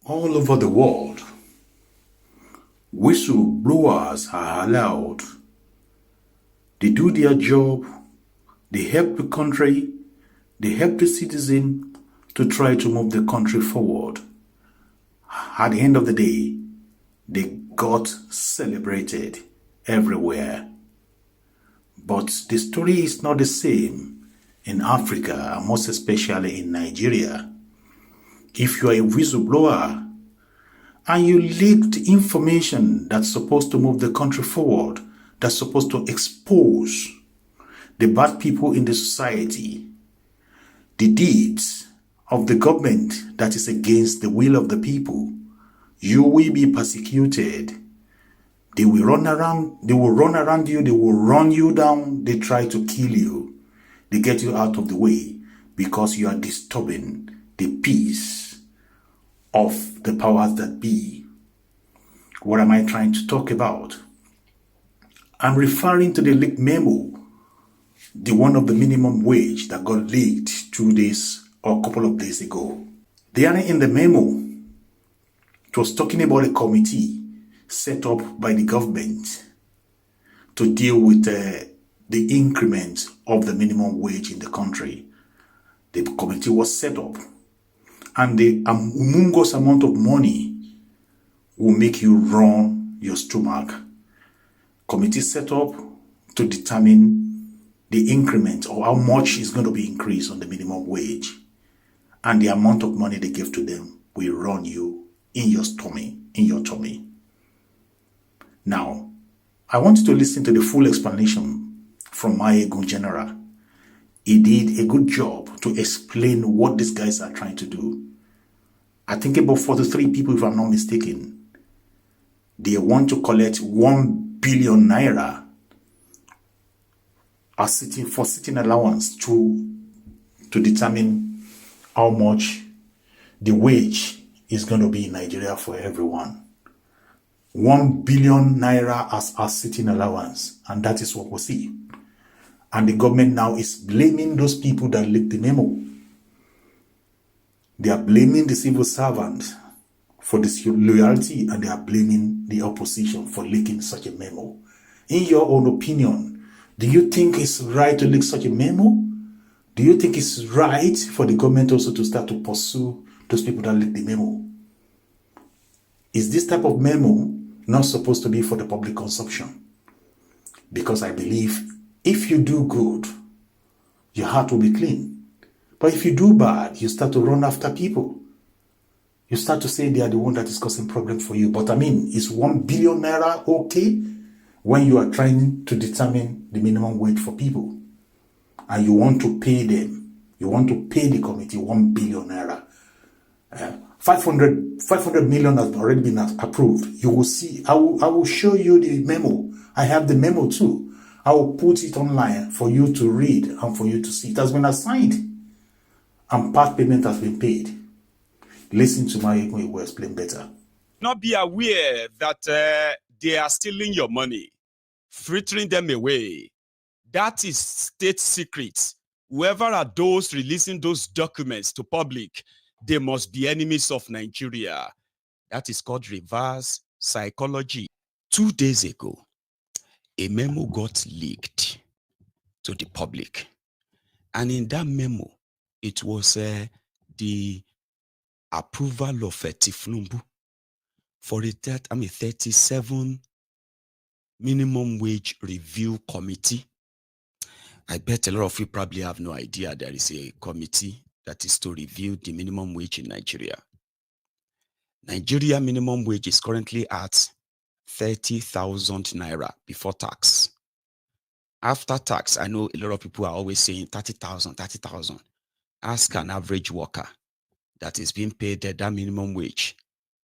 All over the world, whistleblowers are allowed. They do their job, they help the country, they help the citizen to try to move the country forward. At the end of the day, they got celebrated everywhere. But the story is not the same in Africa, most especially in Nigeria. If you are a whistleblower and you leaked information that's supposed to move the country forward, that's supposed to expose the bad people in the society, the deeds of the government that is against the will of the people, you will be persecuted. They will run around you, they will run you down, they try to kill you. They get you out of the way because you are disturbing the peace of the powers that be. What am I trying to talk about? I'm referring to the leaked memo, the one of the minimum wage that got leaked 2 days or a couple of days ago. There in the memo, it was talking about a committee set up by the government to deal with the increment of the minimum wage in the country. The committee was set up, and the humongous amount of money will make you run your stomach. Committee set up to determine the increment or how much is going to be increased on the minimum wage, and the amount of money they give to them will run you in your tummy. Now, I want you to listen to the full explanation from Mayegun General. He did a good job to explain what these guys are trying to do. I think about 43 people, if I'm not mistaken. They want to collect 1 billion naira for sitting allowance to determine how much the wage is going to be in Nigeria for everyone. 1 billion naira as a sitting allowance, and that is what we see. And the government now is blaming those people that leaked the memo. They are blaming the civil servant for this loyalty, and they are blaming the opposition for leaking such a memo. In your own opinion, do you think it's right to leak such a memo? Do you think it's right for the government also to start to pursue those people that leaked the memo? Is this type of memo not supposed to be for the public consumption? Because I believe if you do good, your heart will be clean. But if you do bad, you start to run after people. You start to say they are the one that is causing problems for you. But I mean, is 1 billion naira okay when you are trying to determine the minimum wage for people? And you want to pay them. You want to pay the committee 1 billion naira. 500 million has already been approved. You will see. I will show you the memo. I have the memo too. I will put it online for you to read and for you to see. It has been assigned, and part payment has been paid. Listen to my ego, it will explain better. Not be aware that they are stealing your money, frittering them away. That is state secrets. Whoever are those releasing those documents to public, they must be enemies of Nigeria. That is called reverse psychology. 2 days ago, a memo got leaked to the public. And in that memo, it was the approval of Tifnumbu for a 37 minimum wage review committee. I bet a lot of you probably have no idea there is a committee that is to review the minimum wage in Nigeria. Nigeria minimum wage is currently at 30,000 naira before tax. After tax, I know a lot of people are always saying 30,000, 30,000. Ask an average worker that is being paid that minimum wage.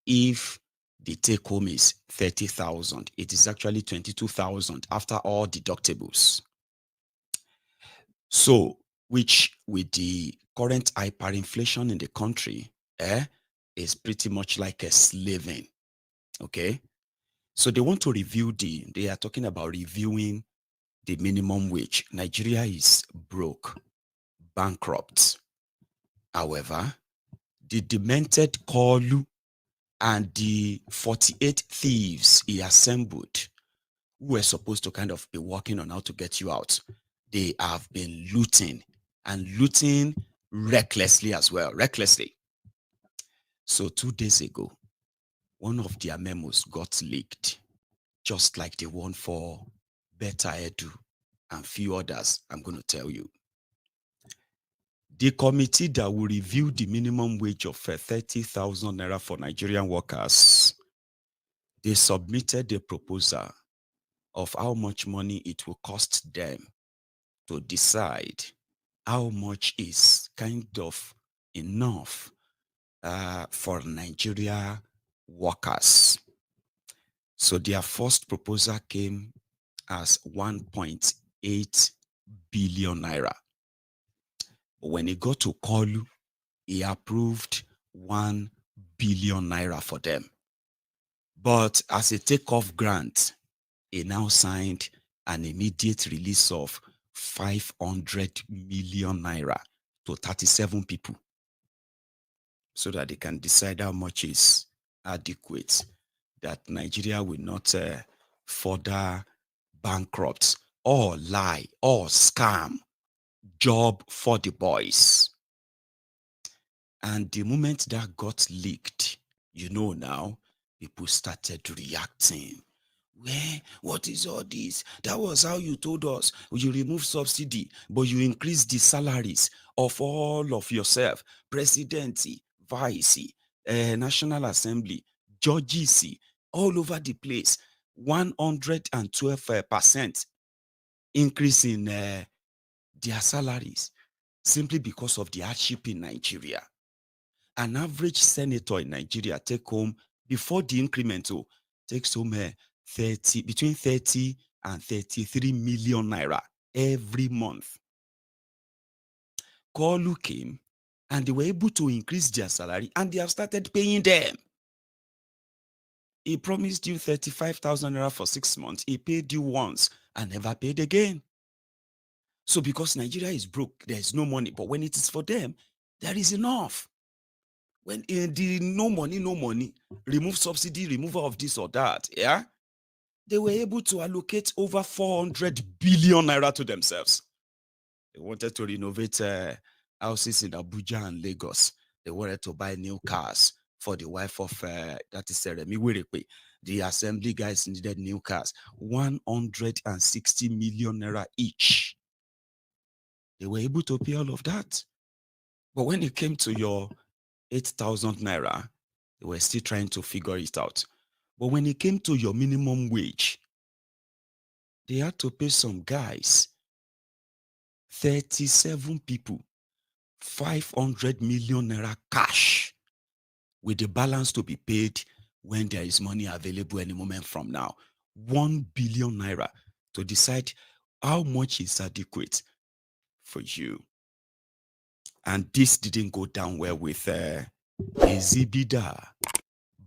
If the take home is 30,000, it is actually 22,000 after all deductibles. So, which with the current hyperinflation in the country, is pretty much like a slaving. Okay? So they want to review they are talking about reviewing the minimum wage. Nigeria is broke, bankrupt. However, the demented Kolu And the 48 thieves he assembled, who were supposed to kind of be working on how to get you out, they have been looting, and looting recklessly as well, recklessly. So 2 days ago, one of their memos got leaked, just like the one for Better Edu and few others I'm going to tell you. The committee that will review the minimum wage of 30,000 naira for Nigerian workers, they submitted a proposal of how much money it will cost them to decide how much is kind of enough for Nigeria workers. So their first proposal came as 1.8 billion naira. But when it got to Kolu, he approved 1 billion naira for them. But as a takeoff grant, he now signed an immediate release of 500 million naira to 37 people so that they can decide how much is adequate, that Nigeria will not further bankrupt or lie or scam. Job for the boys. And the moment that got leaked, you know now, people started reacting. What is all this? That was how you told us. You remove subsidy, but you increase the salaries of all of yourself. Presidency, vice, National Assembly, judges, all over the place. 112% increase in their salaries simply because of the hardship in Nigeria. An average senator in Nigeria take home, before the increment, takes home between 30 and 33 million naira every month. Kolu came and they were able to increase their salary and they have started paying them. He promised you 35,000 naira for 6 months. He paid you once and never paid again. So because Nigeria is broke, there is no money. But when it is for them, there is enough. When the no money, remove subsidy, removal of this or that, yeah, they were able to allocate over 400 billion naira to themselves. They wanted to renovate houses in Abuja and Lagos. They wanted to buy new cars for the wife of, that is Remi Werekpe. The assembly guys needed new cars, 160 million naira each. They were able to pay all of that. But when it came to your 8,000 naira, they were still trying to figure it out. But when it came to your minimum wage, they had to pay some guys, 37 people, 500 million naira cash, with the balance to be paid when there is money available any moment from now. 1 billion naira to decide how much is adequate for you. And this didn't go down well with Ezibida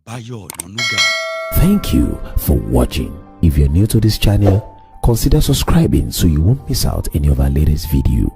Bayo Nonuga. Thank you for watching. If you're new to this channel, consider subscribing so you won't miss out any of our latest video.